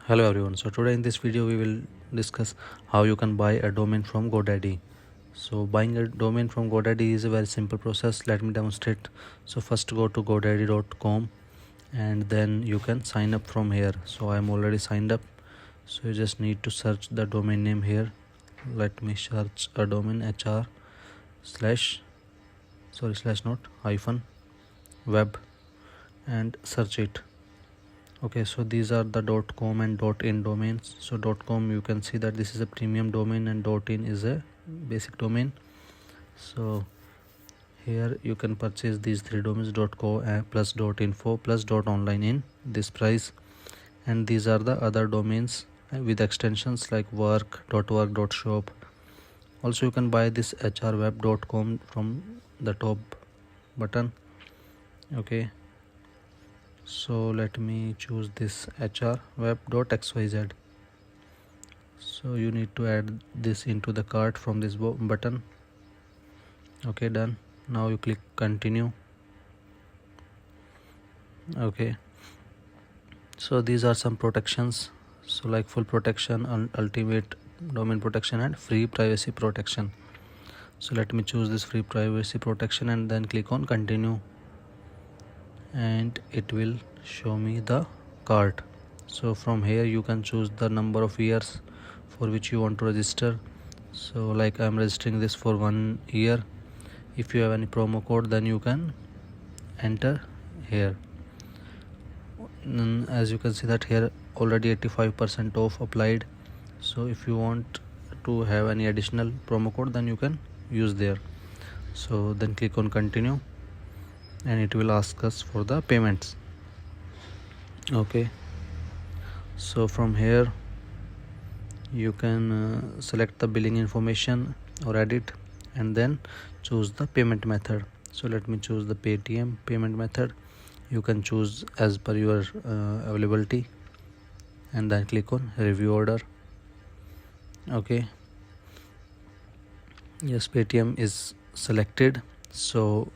Hello everyone. So today in this video we will discuss how you can buy a domain from Godaddy. So buying a domain from Godaddy is a very simple process. Let me demonstrate. So first go to godaddy.com and then you can sign up from here. So I am already signed up. So you just need to search the domain name here. Let me search a domain hr slash not hyphen web and search it. Okay, so these are the .com and .in domains. So .com, you can see that this is a premium domain and .in is a basic domain. So here you can purchase these three domains, .co plus .info plus .online in this price, and these are the other domains with extensions like work, .shop. Also you can buy this hrweb.com from the top button. Okay, so let me choose this hrweb.xyz. So you need to add this into the cart from this button. Okay, done. Now you click continue. Okay, so these are some protections, so like full protection, ultimate domain protection and free privacy protection. So let me choose this free privacy protection and then click on continue, and it will show me the cart. So from here you can choose the number of years for which you want to register. So like I'm registering this for 1 year. If you have any promo code, then you can enter here. As you can see that here already 85% off applied. So if you want to have any additional promo code, then you can use there. So then click on continue and it will ask us for the payments. Okay, so from here you can select the billing information or edit and then choose the payment method. So let me choose the Paytm payment method. You can choose as per your availability and then click on review order. Okay, yes, Paytm is selected. So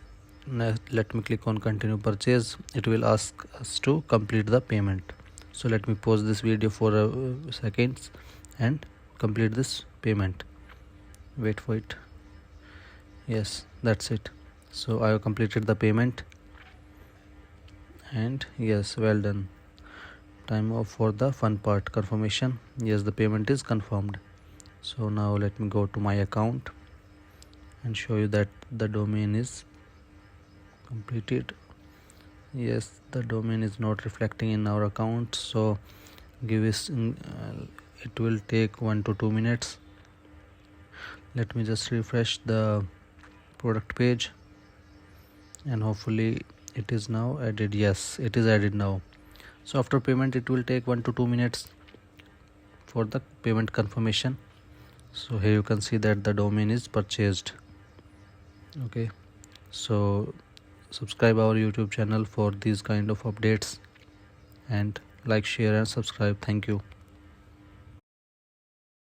let me click on continue purchase. It will ask us to complete the payment. So let me pause this video for seconds and complete this payment. Wait for it. Yes, that's it. So I have completed the payment, and yes, well done. Time off for the fun part, confirmation. Yes, the payment is confirmed. So now let me go to my account and show you that the domain is completed. Yes, the domain is not reflecting in our account, so give us it will take 1 to 2 minutes. Let me just refresh the product page and hopefully it is now added. Yes, it is added now. So after payment it will take 1 to 2 minutes for the payment confirmation. So here you can see that the domain is purchased. Okay, so subscribe our YouTube channel for these kind of updates, and like, share and subscribe. Thank you.